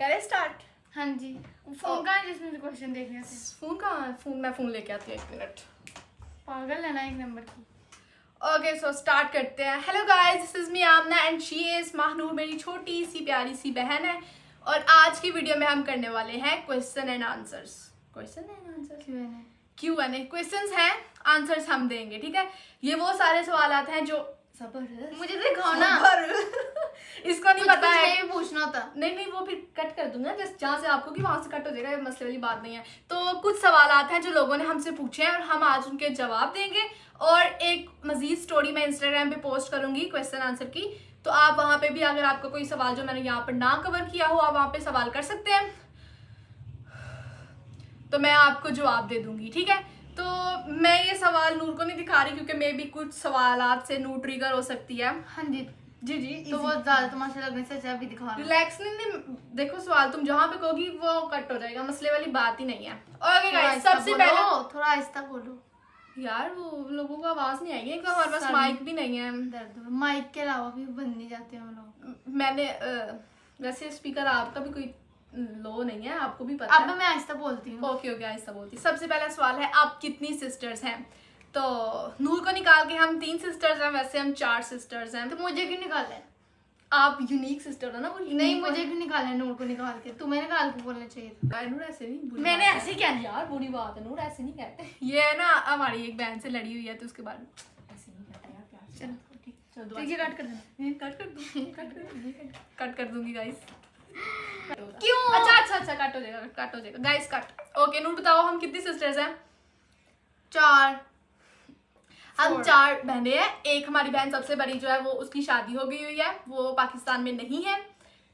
करें स्टार्ट? हाँ जी। फोन कहाँ है जिसमें क्वेश्चन देखने थे? फोन कहाँ है? फोन मैं फोन लेके आती हूँ, 1 मिनट। पागल है ना एक नंबर की। ओके सो स्टार्ट करते हैं। Hello guys, this is me Aamna and she is Mahnoor, मेरी छोटी सी प्यारी सी बहन है। और आज की वीडियो में हम करने वाले हैं question and answers. Q&A questions हैं, आंसर्स हम देंगे, ठीक है। ये वो सारे सवाल हैं जो मुझे दिखाओ ना। इसको नहीं पता है कि पूछना था। नहीं वो फिर कट कर दूंगा, जस्ट जहाँ से आपको कि वहां से कट हो जाएगा, ये मसले वाली बात नहीं है। तो कुछ सवाल हैं जो लोगों ने हमसे पूछे हैं और हम आज उनके जवाब देंगे। और एक मजीद स्टोरी मैं इंस्टाग्राम पे पोस्ट करूंगी क्वेश्चन आंसर की, तो आप वहां पे भी अगर आपका कोई सवाल जो मैंने यहाँ पर ना कवर किया हो, आप वहां पे सवाल कर सकते हैं, तो मैं आपको जवाब दे दूंगी, ठीक है। तो मैं ये सवाल नूर को नहीं दिखा रही क्योंकि मे भी कुछ सवालात से नूर ट्रिगर हो सकती है। हाँ जी जी जी, तो वो ज्यादा तमाशा लगने से अच्छा भी दिखा। रिलैक्स नहीं, देखो सवाल तुम जहाँ पे कहोगी वो कट हो जाएगा, मसले वाली बात ही नहीं है। ओके गाइस, सबसे पहले थोड़ा आहिस्ता बोलो यार, वो लोगों को आवाज नहीं आएगी, एकदम हमारे पास माइक भी नहीं है। दर्द माइक के अलावा भी बंद नहीं जाते हम लोग। मैंने वैसे स्पीकर आपका भी कोई लो नहीं है, आपको भी पता है। अब मैं आहिस्ता बोलती हूँ। ओके आहिस्ता बोलती। सबसे पहला सवाल है, आप कितनी सिस्टर्स हैं? तो नूर को निकाल के हम 3 सिस्टर्स हैं, वैसे हम 4 सिस्टर्स हैं। तो मुझे क्यों निकाला है? आप यूनिक सिस्टर हो ना। वो नहीं, मुझे क्यों निकाला है? नूर को निकाल के तुम्हें निकाल के बोलना चाहिए था। नूर ऐसे नहीं, मैंने ऐसे क्या यार, बुरी बात है नूर, ऐसे नहीं कहते। ये है ना, हमारी एक बहन से लड़ी हुई है तो उसके बारे में ऐसे नहीं कहते यार, प्यार से। चलो ठीक है, कट कर दूंगी गाइस। क्यों? अच्छा कट हो जाएगा गाइस, कट। ओके नूर बताओ, हम कितनी सिस्टर्स हैं? 4। हम 4 बहनें हैं। एक हमारी बहन सबसे बड़ी जो है वो, उसकी शादी हो गई हुई है, वो पाकिस्तान में नहीं है।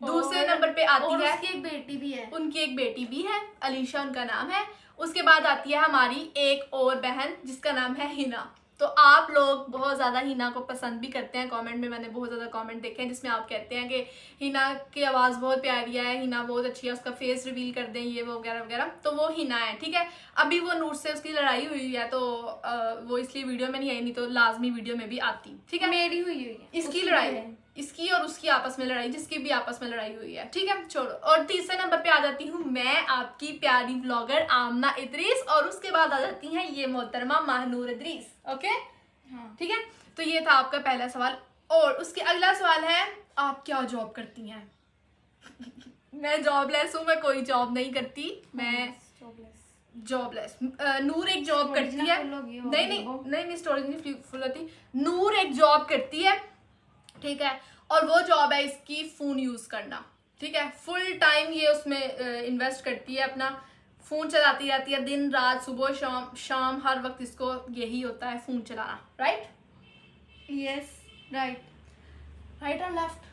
दूसरे नंबर पे आती है, उसकी एक बेटी भी है। उनकी एक बेटी भी है, अलीशा उनका नाम है। उसके बाद आती है हमारी एक और बहन जिसका नाम है हिना। तो आप लोग बहुत ज़्यादा हिना को पसंद भी करते हैं। कमेंट में मैंने बहुत ज़्यादा कमेंट देखे हैं जिसमें आप कहते हैं कि हिना की आवाज़ बहुत प्यारी है, हिना बहुत अच्छी है, उसका फेस रिवील कर दें, ये वो वगैरह वगैरह। तो वो हिना है, ठीक है। अभी वो नूर से उसकी लड़ाई हुई है तो वो इसलिए वीडियो में नहीं आई, नहीं तो लाजमी वीडियो में भी आती, ठीक है। मेरी हुई है इसकी लड़ाई है, इसकी और उसकी आपस में लड़ाई, जिसकी भी आपस में लड़ाई हुई है, ठीक है, छोड़ो। और तीसरे नंबर पे आ जाती हूँ मैं, आपकी प्यारी व्लॉगर आमना इदरीस, और उसके बाद आ जाती हैं ये मोहतरमा महानूर इदरीस। ओके ठीक है। तो ये था आपका पहला सवाल। और उसके अगला सवाल है, आप क्या जॉब करती हैं? मैं जॉबलेस हूँ, मैं कोई जॉब नहीं करती, मैं जॉबलेस। नूर एक जॉब करती है, नहीं स्टोरेज नहीं फुल होती। नूर एक जॉब करती है, ठीक है, और वो जॉब है इसकी फोन यूज करना, ठीक है। फुल टाइम ये उसमें इन्वेस्ट करती है, अपना फोन चलाती रहती है, दिन रात, सुबह शाम हर वक्त इसको यही होता है, फोन चलाना। राइट? यस, राइट और लेफ्ट।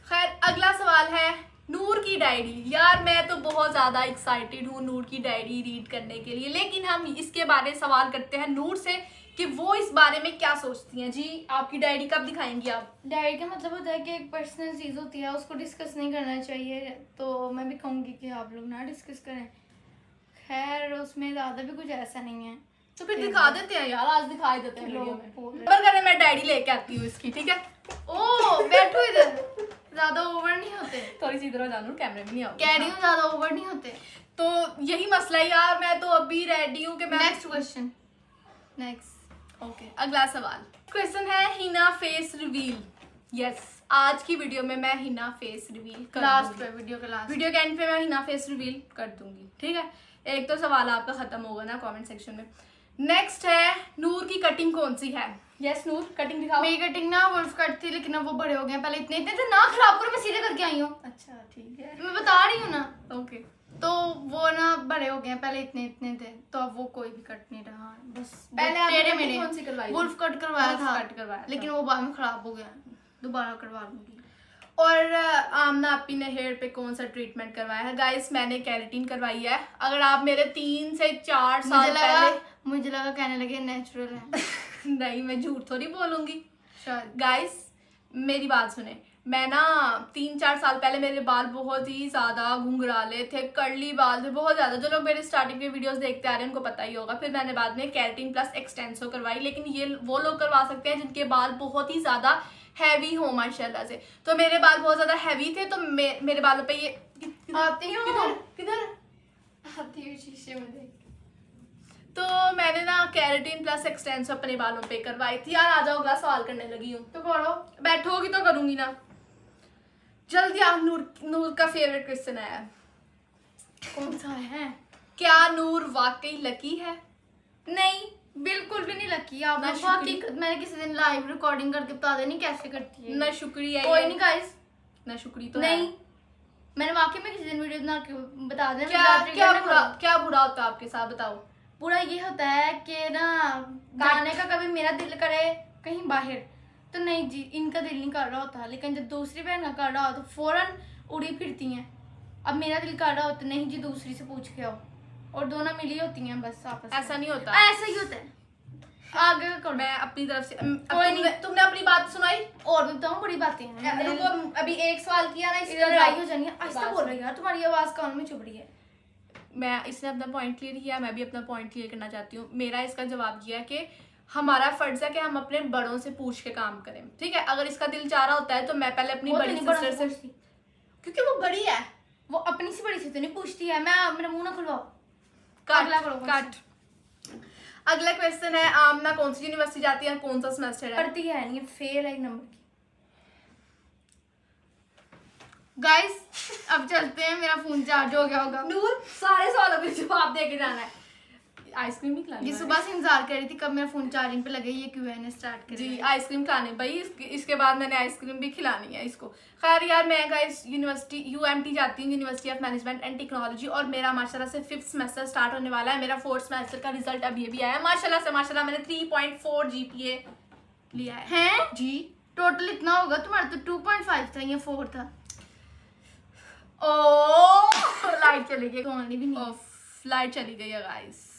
खैर, अगला सवाल है नूर की डायरी। यार मैं तो बहुत ज्यादा एक्साइटेड हूँ नूर की डायरी रीड करने के लिए, लेकिन हम इसके बारे में सवाल करते हैं नूर से कि वो इस बारे में क्या सोचती हैं। जी, आपकी डायरी कब दिखाएंगी आप? डायरी का मतलब होता है कि एक पर्सनल चीज़ होती है, उसको डिस्कस नहीं करना चाहिए, तो मैं भी कहूँगी कि आप लोग ना डिस्कस करें। खैर, उसमें ज़्यादा भी कुछ ऐसा नहीं है, तो फिर दिखा देते हैं यार, आज दिखा देते हैं वीडियो में। पर करें, मैं डायरी लेके आती हूँ इसकी, ठीक है। ओ बैठो इधर, ज़्यादा ओवर नहीं होते। थोड़ी सी इधर जानू, कैमरे में नहीं आओ, कह रही हूँ ज़्यादा ओवर नहीं होते। तो यही मसला है यार, मैं तो अभी रेडी हूँ कि मैं। Next question. नेक्स्ट ओके, अगला सवाल। क्वेश्चन है हिना फेस रिवील। यस, आज की वीडियो में मैं हिना फेस रिवील कर लास्ट दूंगी। पे, वीडियो के एंड पे मैं हिना फेस रिवील कर दूंगी, ठीक है। एक तो सवाल आपका खत्म होगा ना कमेंट सेक्शन में। नेक्स्ट है, नूर की कटिंग कौन सी है? यस नूर, कटिंग दिखाओ। मेरी कटिंग ना वुल्फ कट थी, लेकिन अब वो बड़े हो गए। पहले इतने थे, ना खराब करो, मैं सीधे करके आई हूँ। अच्छा ठीक है, मैं बता रही हूँ ना। ओके। तो वो ना बड़े हो गए, पहले इतने थे, तो अब वो कोई भी कट नहीं रहा, बस पहले आपने कौन सी करवाई? वुल्फ कट करवाया था, लेकिन वो बाद में खराब हो गया, दोबारा करवा लूंगी। और आमना आपी ने हेयर पे कौन सा ट्रीटमेंट करवाया है? गाइस, मैंने केराटिन करवाई है। अगर आप मेरे 3 से 4 साल पहले, मुझे लगा कहने लगे नेचुरल है। नहीं, मैं झूठ थोड़ी बोलूंगी। गाइस मेरी बात सुने, मैं ना 3-4 साल पहले मेरे बाल बहुत ही ज्यादा घुंघराले थे, कर्ली बाल थे बहुत ज्यादा। जो लोग मेरे स्टार्टिंग के वीडियोस देखते आ रहे हैं उनको पता ही होगा। फिर मैंने बाद में केराटिन प्लस एक्सटेंसो करवाई, लेकिन ये वो लोग करवा सकते हैं जिनके बाल बहुत ही ज्यादा हैवी हो माशाल्लाह से। तो मेरे बाल बहुत ज्यादा हैवी थे, तो मेरे बालों पे ये आती हूँ किधर आती हूँ शीशे में देख। तो मैंने ना केराटिन प्लस एक्सटेंसो अपने बालों पे करवाई थी। यार आ जाओ, अगला सवाल करने लगी हूँ। तो करो, बैठोगी तो करूंगी ना, जल्दी आ। नूर का फेवरेट क्वेश्चन आया। कौन सा है? क्या नूर वाकई लकी है? नहीं, बिल्कुल भी नहीं लकी। आप ना हकीकत मैंने किसी दिन लाइव रिकॉर्डिंग करके बता देनी कैसे करती है। ना शुक्रिया, कोई नहीं गाइस, ना शुक्रिया तो नहीं है। मैंने वाकई में किसी दिन वीडियो बना के बता देना। क्या बुरा होता है आपके साथ, बताओ। बुरा ये होता है कि ना गाने का कभी मेरा दिल करे कहीं बाहर, तो नहीं जी इनका दिल नहीं कर रहा होता, लेकिन जब दूसरी बहन का कर रहा हो तो फौरन उड़ी फिरती हैं। अब मेरा दिल कर रहा होता नहीं जी दूसरी से पूछ के आओ, और दोनों मिली होती हैं बस आपस में। ऐसा नहीं होता, ऐसा ही होता है। आगे करो। मैं अपनी तरफ से कोई नहीं, तुमने अपनी बात सुनाई और भी बताऊं बड़ी बातें हैं। रुको, अभी एक सवाल किया ना, इधर लड़ाई हो जानी है। आहिस्ता बोल रही है यार, तुम्हारी आवाज कान में चुभ रही है। मैं इसने अपना पॉइंट क्लियर किया, मैं भी अपना पॉइंट क्लियर करना चाहती हूँ। मेरा इसका जवाब किया कि हमारा फर्ज है कि हम अपने बड़ों से पूछ के काम करें, ठीक है। अगर इसका दिल चाह रहा होता है तो मैं पहले अपनी बड़ी सिस्टर से, क्योंकि वो बड़ी है, वो अपनी से बड़ी से तो नहीं पूछती है। मैं मेरा मुंह ना खुलवाओ। काट। अगला क्वेश्चन है, आमना कौन सी यूनिवर्सिटी जाती है, कौन सा सेमेस्टर है? पढ़ती है नहीं, फेल है एक नंबर की। गाइस अब चलते हैं, मेरा फोन चार्ज हो गया होगा। नूर सारे सवालों के जवाब दे के जाना है। आइसक्रीम भी खिलानी ये सुबह से इंतजार कर रही थी कब मेरा फोन चार्जिंग पे लगे, ये Q&A स्टार्ट करें। जी आइसक्रीम खिलाने भाई, इसके बाद मैंने आइसक्रीम भी खिलानी है इसको। खैर यार, मैं गाइस यूनिवर्सिटी UMT जाती हूँ, university of management and technology, और मेरा माशाल्लाह से 5th सेमेस्टर स्टार्ट होने वाला है। मेरा 4th सेमेस्टर का रिजल्ट अभी भी आया है माशाल्लाह से। माशाल्लाह मैंने 3.4 GPA लिया है जी। टोटल इतना होगा तुम्हारा? तो 2.5 था, ये 4 था। लाइट चली गई, भी नहीं, लाइट चली गई है गाइस।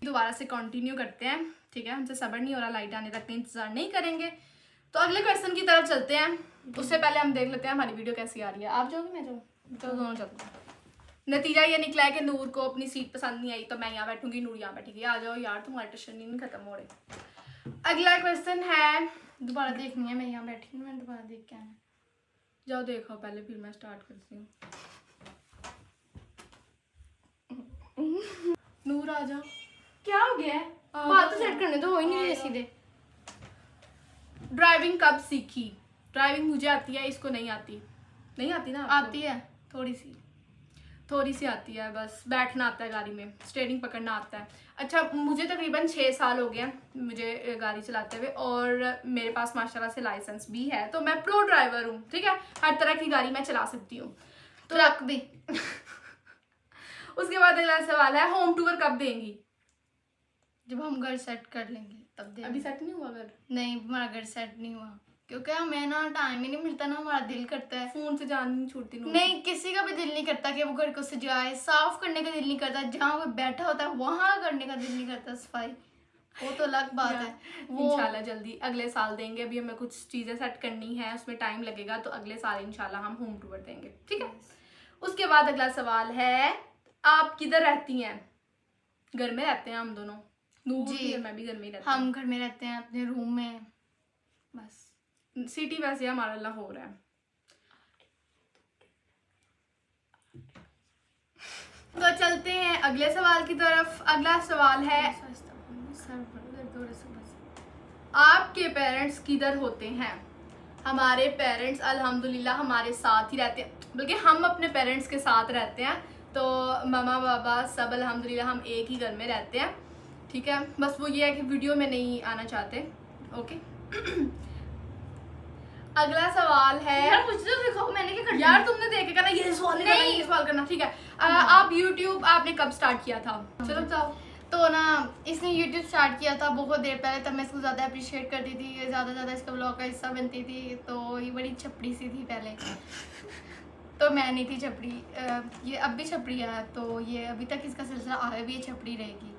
दोबारा से कंटिन्यू करते हैं, ठीक है। हमसे सब्र नहीं हो रहा, लाइट आने तक इंतजार नहीं करेंगे। तो अगले क्वेश्चन की तरफ चलते हैं। उससे पहले हम देख लेते हैं हमारी वीडियो कैसी आ रही है। आप जाओगे, मैं जाऊँ? तो दोनों चलते हैं। नतीजा ये निकला है कि नूर को अपनी सीट पसंद नहीं आई, तो मैं यहाँ बैठूंगी, नूर यहाँ बैठेगी। आ जाओ यार, तुम्हारे टेंशन नहीं खत्म हो रहे। अगला क्वेश्चन है, दोबारा देखनी है। मैं यहाँ बैठी हूँ, मैं दोबारा देख के आना। जाओ देखो पहले, फिर मैं स्टार्ट करती हूँ। नूर आ जाओ। क्या हो गया है? बात तो सेट करने तो हो ही नहीं रही सीधे। ड्राइविंग कब सीखी? ड्राइविंग मुझे आती है, इसको नहीं आती। नहीं आती ना? आती है थोड़ी सी आती है, बस बैठना आता है गाड़ी में, स्टीयरिंग पकड़ना आता है। अच्छा, मुझे तकरीबन 6 साल हो गए मुझे गाड़ी चलाते हुए, और मेरे पास माशाल्लाह से लाइसेंस भी है, तो मैं प्रो ड्राइवर हूँ, ठीक है। हर तरह की गाड़ी मैं चला सकती हूँ। तो रख भी। उसके बाद अगला सवाल है, होम टूर कब देंगी? जब हम घर सेट कर लेंगे तब देंगे। अभी सेट नहीं हुआ घर? नहीं, हमारा घर सेट नहीं हुआ, क्योंकि हमें ना टाइम ही नहीं मिलता ना। हमारा दिल करता है, फोन से जान नहीं छूटती। नहीं, किसी का भी दिल नहीं करता कि वो घर को सजाए, साफ करने का दिल नहीं करता। जहाँ वो बैठा होता है वहां करने का दिल नहीं करता सफाई, वो तो अलग बात है। वो इंशाल्लाह जल्दी अगले साल देंगे। अभी हमें कुछ चीजें सेट करनी है, उसमें टाइम लगेगा, तो अगले साल इंशाल्लाह हम होम टूर देंगे, ठीक है। उसके बाद अगला सवाल है, आप किधर रहती हैं? घर में रहते हैं हम दोनों जी, मैं भी घर में ही रहती हूँ। हम घर में रहते हैं, अपने रूम में, बस। सिटी वैसे हमारा लाहौर है। तो चलते हैं अगले सवाल की तरफ। अगला सवाल है, आपके पेरेंट्स किधर होते हैं? हमारे पेरेंट्स अल्हम्दुलिल्लाह हमारे साथ ही रहते हैं, बल्कि हम अपने पेरेंट्स के साथ रहते हैं। तो मामा बाबा सब अल्हम्दुलिल्लाह हम एक ही घर में रहते हैं, ठीक है। बस वो ये है कि वीडियो में नहीं आना चाहते, ओके। अगला सवाल है, यार मुझे तो दिखाओ, मैंने क्या करना? यार तुमने देखे ना, ये सवाल नहीं, ये सवाल करना, ठीक है। आप YouTube आपने कब स्टार्ट किया था? चलो बताओ। तो ना इसने YouTube स्टार्ट किया था बहुत देर पहले, तब मैं इसको ज़्यादा अप्रिशिएट करती थी, ज़्यादा इसका ब्लॉग का हिस्सा बनती थी। तो ये बड़ी छपड़ी सी थी पहले, तो मैं नहीं थी छपड़ी, ये अब भी छपड़ी है, तो ये अभी तक इसका सिलसिला आगे भी ये छपड़ी रहेगी।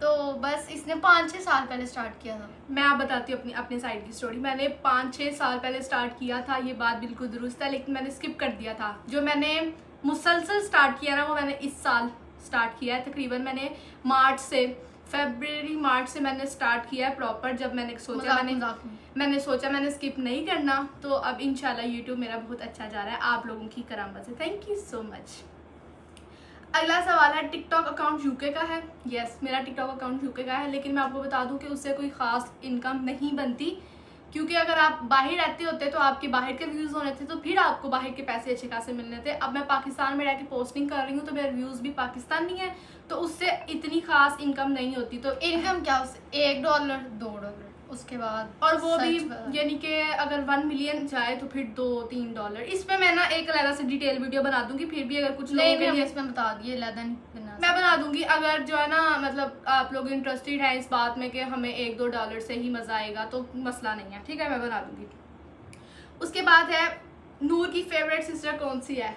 तो बस इसने 5-6 साल पहले स्टार्ट किया था। मैं आप बताती हूँ अपने साइड की स्टोरी। मैंने 5-6 साल पहले स्टार्ट किया था, ये बात बिल्कुल दुरुस्त है, लेकिन मैंने स्किप कर दिया था। जो मैंने मुसलसल स्टार्ट किया ना, वो मैंने इस साल स्टार्ट किया है। तकरीबन मैंने मार्च से फरवरी मार्च से मैंने स्टार्ट किया है प्रॉपर। जब मैंने सोचा मैंने स्किप नहीं करना, तो अब इंशाल्लाह यूट्यूब मेरा बहुत अच्छा जा रहा है आप लोगों की करामत से। Thank you so much. अगला सवाल है, टिकटॉक अकाउंट यूके का है? यस, मेरा टिकटॉक अकाउंट यूके का है, लेकिन मैं आपको बता दूं कि उससे कोई ख़ास इनकम नहीं बनती, क्योंकि अगर आप बाहर रहते होते तो आपके बाहर के व्यूज़ होने थे, तो फिर आपको बाहर के पैसे अच्छे खासे मिलने थे। अब मैं पाकिस्तान में रह के पोस्टिंग कर रही हूँ, तो मेरे व्यूज़ भी पाकिस्तानी है, तो उससे इतनी खास इनकम नहीं होती। तो इनकम क्या उससे $1 $2 उसके बाद, और वो भी यानी कि अगर 1 मिलियन जाए तो फिर $2-3। इस पे मैं ना एक अलग से डिटेल वीडियो बना दूंगी, फिर भी अगर कुछ लोगों के लिए इसमें बता दिए मैं बना दूंगी। अगर जो है ना मतलब आप लोग इंटरेस्टेड हैं इस बात में कि हमें $1-2 से ही मजा आएगा, तो मसला नहीं है, ठीक है, मैं बना दूंगी। उसके बाद है, नूर की फेवरेट सिस्टर कौन सी है?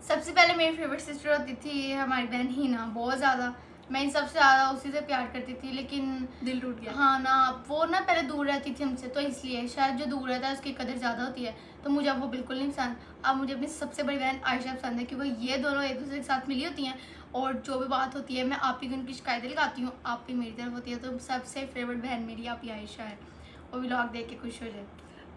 सबसे पहले मेरी फेवरेट सिस्टर होती थी हमारी बहन हिना, बहुत ज़्यादा मैं इन सबसे ज़्यादा उसी से प्यार करती थी, लेकिन दिल टूट गया। हाँ ना, वो ना पहले दूर रहती थी हमसे, तो इसलिए शायद जो दूर रहता है उसकी कदर ज़्यादा होती है, तो मुझे अब वो बिल्कुल नहीं पसंद। अब मुझे अपनी सबसे बड़ी बहन आयशा पसंद है, क्योंकि ये दोनों एक दूसरे के साथ मिली होती हैं, और जो भी बात होती है मैं आप ही को उनकी शिकायतें लगाती हूँ, आप ही मेरी तरफ होती है। तो सबसे फेवरेट बहन मेरी आप ही आयशा है, वो व्लॉग देख के खुश हो जाए।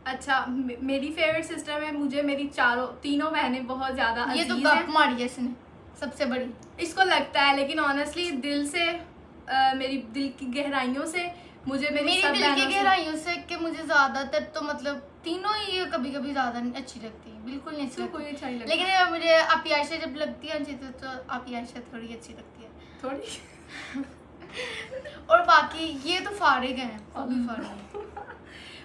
अच्छा, मेरी फेवरेट सिस्टर में मुझे मेरी तीनों बहनें बहुत ज़्यादा ये तो गप मारी है इसने, सबसे बड़ी इसको लगता है, लेकिन ऑनेस्टली दिल से मेरी दिल की गहराइयों से मुझे मेरी दिल की गहराइयों से कि मुझे ज़्यादातर तो मतलब तीनों ही कभी कभी ज़्यादा अच्छी लगती है, बिल्कुल नहीं अच्छी कोई अच्छा नहीं लगता, लेकिन मुझे आप आयशा जब लगती है अच्छी तो आप आयशा थोड़ी अच्छी लगती है, थोड़ी और बाकी ये तो फारिग हैं, अभी फारिग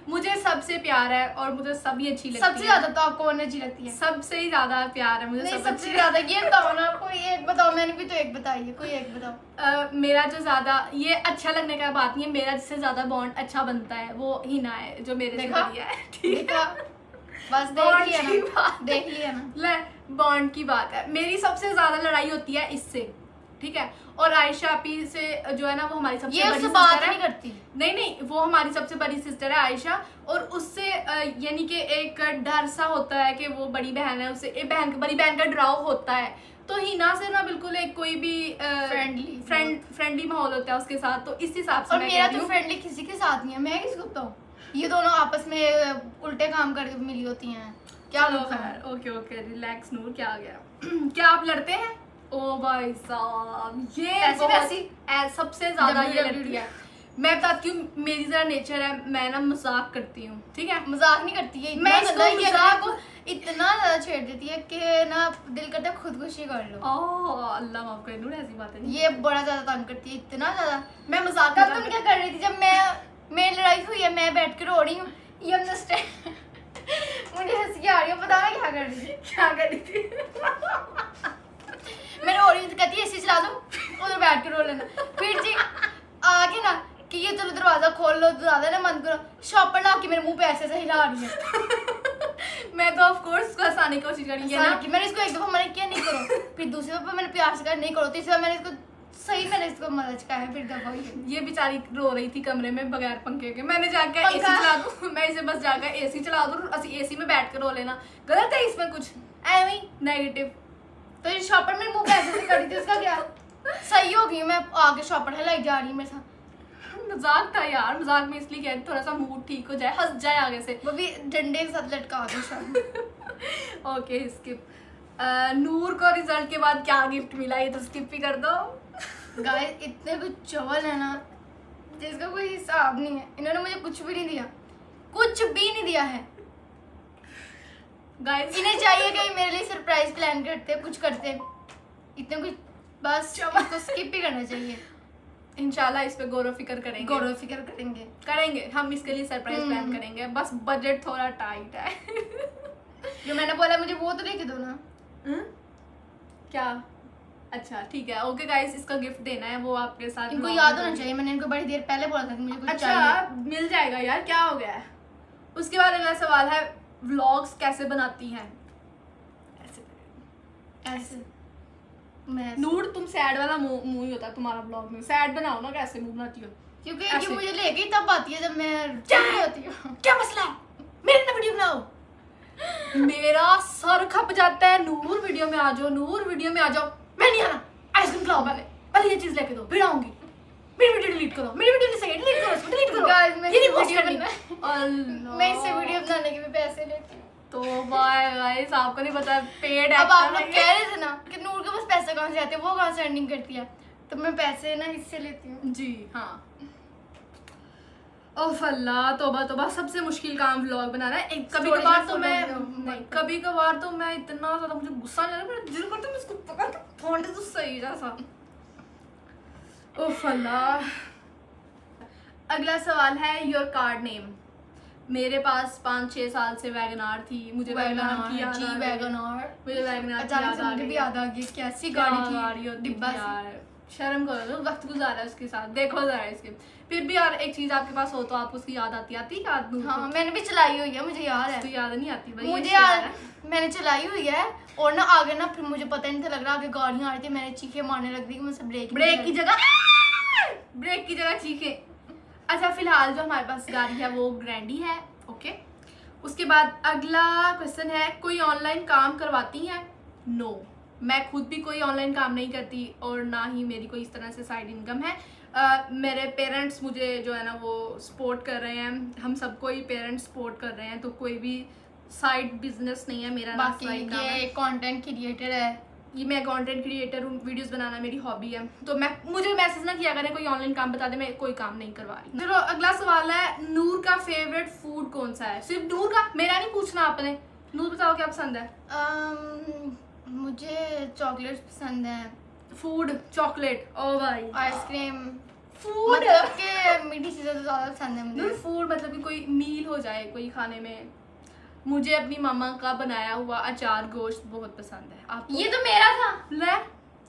मुझे सबसे प्यार है और मुझे सभी अच्छी लगती है। सबसे ज्यादा तो आपको कौन अच्छी लगती है? सबसे ही ज्यादा प्यार है मुझे, सबसे ज्यादा ये बताओ ना, कोई एक बताओ, मैंने भी तो एक बताई है, कोई एक बताओ। मेरा जो ज्यादा ये अच्छा लगने का बात नहीं है, मेरा जिससे ज्यादा बॉन्ड अच्छा बनता है वो हिना है, जो मेरे से बड़ी है, ठीक है, बस देख लिया ना, बॉन्ड की बात है। मेरी सबसे ज्यादा लड़ाई होती है इससे, ठीक है, और आयशा आपी से जो है ना वो हमारी सबसे बड़ी सिस्टर है, करती नहीं वो हमारी सबसे बड़ी सिस्टर है आयशा, और उससे यानी कि एक डर सा होता है कि वो बड़ी बहन है, उससे बड़ी बहन का डराव होता है। तो हिना से ना बिल्कुल एक कोई भी फ्रेंडली माहौल होता है उसके साथ, तो इस हिसाब से। और मेरा तो फ्रेंडली किसी के साथ नहीं है, मैं किसको बताऊं, ये दोनों आपस में उल्टे काम करके मिली होती हैं। क्या ओके रिलैक्स नूर, क्या आ गया क्या आप लड़ते हैं? ओ भाई साहब, ये सबसे ज्यादा ये लड़ती है। मैं बताती हूँ, मेरी जरा नेचर है, मैं ना मजाक करती हूँ, ठीक है, मजाक नहीं करती है, मैं इसको इतना ज्यादा छेड़ देती है कि ना दिल करता है खुदकुशी कर लो। अल्लाह माफ करे नूर, ऐसी बात है, ये बड़ा ज्यादा तंग करती है, इतना ज्यादा। मैं मजाक कर तुम क्या कर रही थी जब मैं लड़ाई हुई है, मैं बैठ कर रो रही हूँ, ये अंडरस्टैंड मुझे हंसी आ रही है, पता मैं क्या कर रही थी मैं रो रही हूँ, कहती है एसी चला दो, उधर बैठ के रो लेना, फिर जी आके ना कि ये चलो दरवाजा खोल लो, दरवाजा ना बंद करो, शॉपर ला के मेरे मुंह पे ऐसे हिला रही है मैं तो ऑफ कोर्स उसको हंसाने की कोशिश कर रही हूँ, मैंने इसको एक दफा मना किया नहीं करो, फिर दूसरी दफा मैंने प्यार से कहा नहीं करो, तीसरी बार मैंने इसको मदद का है, फिर दफा ये बेचारी रो रही थी कमरे में बगैर पंखे के, मैंने जाकर एसी चला दूं, मैं इसे बस जाकर एसी चला दूं, एसी में बैठ कर रो लेना, गलत है इसमें कुछ, एवं नेगेटिव। तो ये शॉपर मेरे मुंह पे ऐसे से करी थी, उसका क्या सही हो गई, मैं आगे शॉपर हिलाई जा रही हूँ मेरे साथ, मजाक था यार, मजाक में इसलिए कहती थोड़ा सा मूड ठीक हो जाए, हंस जाए आगे से, वो भी डंडे के साथ लटका के शायद ओके स्किप। नूर को रिजल्ट के बाद क्या गिफ्ट मिला, ये तो स्किप भी कर दो गाइस, इतने कुछ चवल है ना जिसका कोई हिसाब नहीं है, इन्होंने मुझे कुछ भी नहीं दिया, कुछ भी नहीं दिया है गाइस, इन्हें चाहिए कि मेरे लिए सरप्राइज प्लान करते, कुछ करते, इतने कुछ बस इसको स्किप ही करना चाहिए। इंशाल्लाह इस पे गौर फिक्र करेंगे हम इसके लिए सरप्राइज प्लान करेंगे, बस बजट थोड़ा टाइट है जो मैंने बोला मुझे वो तो लेके दो ना। क्या? अच्छा ठीक है, ओके गाइस, इसका गिफ्ट देना है, वो आपके साथ इनको याद होना चाहिए, मैंने इनको बड़ी देर पहले बोला था कि मुझे कुछ चाहिए। अच्छा मिल जाएगा यार, क्या हो गया है। उसके बाद अगला सवाल है, व्लॉग्स कैसे बनाती हैं? ऐसे नूर, तुम सैड वाला मुंह ही होता है तुम्हारा ब्लॉग में, सैड बनाओ ना, कैसे मुंह बनाती हो? क्योंकि ये मुझे लेके तब आती है जब मैं क्या होती हूँ, क्या मसला है, मेरे ना वीडियो बनाओ मेरा सर खप जाता है, नूर वीडियो में आ जाओ, नूर वीडियो में आ जाओ, मैं नहीं आना, आइसक्रीम खिलाओ, पहले ये चीज लेके दो, फिर आऊंगी। मेरी वीडियो डिलीट करो, मेरी वीडियो डिलीट करो, डिलीट करो Guys, मैं ये नहीं इससे पोस्ट वीडियो करनी। अल्लाह, मैं इससे वीडियो बनाने के भी पैसे लेती हूँ। तो बाय गाइस, आपको नहीं पता पेड अब आप लोग कह रहे थे ना कि नूर के पास पैसे कहाँ से आते हैं, वो कहाँ से अर्निंग करती है, तो मैं पैसे ना इससे लेती हूँ। जी हाँ। ओह अल्लाह, तौबा तौबा, सबसे मुश्किल काम व्लॉग बनाना है। कभी Story कभार में तो follow मैं करो। नहीं, कभी कभार तो मैं इतना ज्यादा मुझे गुस्सा नहीं आता, मेरा दिल करता है मैं इसको पकड़ के फोड़ दूं सही जैसा। ओह अल्लाह। अगला सवाल है योर कार्ड नेम। मेरे पास 5-6 साल से वैगनार थी, मुझे वैगनार की याद जी आ रही है। वैगनार मुझे वैगनार की अचानक याद से आ मुझे रही भी है। याद आ गई कैसी क्या गाड़ी गाड़ी थी होती डिब्बा थी सी। यार, शर्म करो, तो वक्त गुजारा है उसके साथ, देखो जरा इसके। फिर भी यार एक चीज आपके पास हो तो आप उसकी याद आती है याद नूर हाँ को? मैंने भी चलाई हुई है, मुझे याद है। तो याद नहीं आती भाई, मुझे इससे याद याद, है। मैंने चलाई हुई है और ना आगे ना फिर मुझे पता नहीं था लग रहा आगे गाड़ियाँ आ रही थी, मैंने चीखे मारने लग दी कि मुझसे ब्रेक की जगह चीखे। अच्छा फिलहाल जो हमारे पास गाड़ी है वो ग्रैंडी है। ओके, उसके बाद अगला क्वेश्चन है कोई ऑनलाइन काम करवाती हैं? नो, मैं खुद भी कोई ऑनलाइन काम नहीं करती और ना ही मेरी कोई इस तरह से साइड इनकम है। मेरे पेरेंट्स मुझे जो है ना वो सपोर्ट कर रहे हैं, हम सबको ही पेरेंट्स सपोर्ट कर रहे हैं, तो कोई भी साइड बिजनेस नहीं है मेरा। बाकी ये कंटेंट क्रिएटर है, ये मैं कंटेंट क्रिएटर हूँ, वीडियोस बनाना मेरी हॉबी है, तो मैं मुझे मैसेज ना किया करें कोई ऑनलाइन काम बता दे, मैं कोई काम नहीं करवा रही। चलो अगला सवाल है नूर का फेवरेट फूड कौन सा है? सिर्फ नूर का, मेरा नहीं पूछना आपने। नूर बताओ क्या पसंद है? मुझे चॉकलेट पसंद है, फूड चॉकलेट। ओ भाई आइसक्रीम, फूड मतलब के मीठी चीजें तो ज्यादा पसंद है नूर। मुझे। फूड मतलब कि कोई मील हो जाए कोई खाने में। मुझे अपनी मामा का बनाया हुआ अचार गोश्त बहुत पसंद है। आपको? ये तो मेरा था। ले,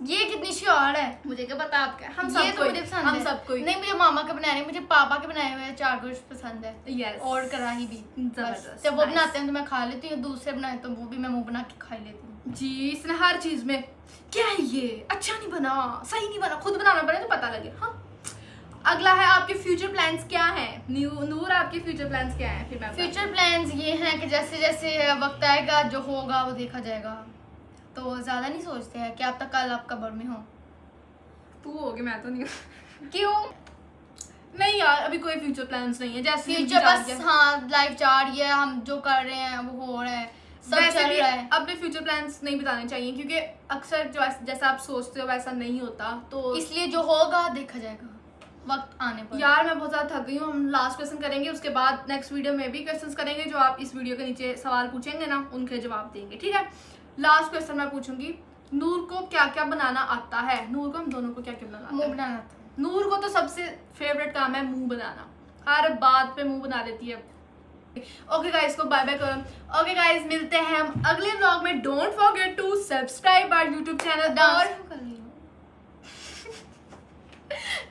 ये कितनी श्योर है, मुझे क्या पता आपका। हम ये सब तो मुझे पसंद हम है। सबको नहीं मुझे मामा के बनाए नहीं, मुझे पापा के बनाए हुए अचार गोश्त पसंद है। यस, और कढ़ाई भी जबरदस्त। जब वो nice। बनाते हैं तो मैं खा लेती हूँ, दूसरे बनाए तो वो भी मैं मुंह बना के खा लेती हूँ। जी, इसने हर चीज में क्या है ये अच्छा नहीं बना, सही नहीं बना, खुद बनाना पड़े तो पता लगे। हाँ, अगला है आपके फ्यूचर प्लान्स क्या हैं? नूर आपके फ्यूचर प्लान्स क्या हैं? फिर मैं फ्यूचर प्लान्स ये हैं कि जैसे जैसे वक्त आएगा जो होगा वो देखा जाएगा, तो ज्यादा नहीं सोचते हैं कि आप तक कल आप कब्र में हो। तू होगे, मैं तो नहीं हूँ। क्यों? नहीं यार, अभी कोई फ्यूचर प्लान्स नहीं है। जैसे फ्यूचर बस हाँ लाइफ जा रही है, हम जो कर रहे हैं वो हो रहा है, सब वैसे चल भी रहा है। अपने फ्यूचर प्लान्स नहीं बताने चाहिए क्योंकि अक्सर जो जैसा आप सोचते हो वैसा नहीं होता, तो इसलिए जो होगा देखा जाएगा वक्त आने पर। यार मैं बहुत ज्यादा थक गई हूँ। हम लास्ट क्वेश्चन करेंगे, उसके बाद नेक्स्ट वीडियो में भी क्वेश्चंस करेंगे। जो आप इस वीडियो के नीचे सवाल पूछेंगे ना उनके जवाब देंगे, ठीक है? लास्ट क्वेश्चन मैं पूछूंगी, नूर को क्या क्या बनाना आता है? नूर को, हम दोनों को क्या क्या बनाना आता मुंह है? बनाना था। नूर को तो सबसे फेवरेट काम है मुंह बनाना, हर बात पे मुंह बना देती है। ओके गाइस को बाय बाय करो। ओके गाइस, मिलते हैं हम अगले व्लॉग में। Don't forget to subscribe our YouTube channel. और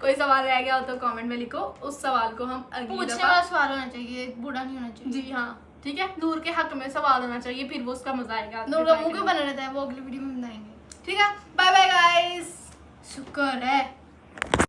कोई सवाल रह गया हो तो कमेंट में लिखो, उस सवाल को हम अगली पूछने दफा। वाला सवाल होना चाहिए, बूढ़ा नहीं होना चाहिए। जी हाँ, ठीक है, नूर के हक में सवाल होना चाहिए, फिर वो उसका मजा आएगा। नूर का मुंह क्यों बना रहता है, वो अगली वीडियो में बताएंगे। ठीक है, बाय बाय गाइस। शुक्र है।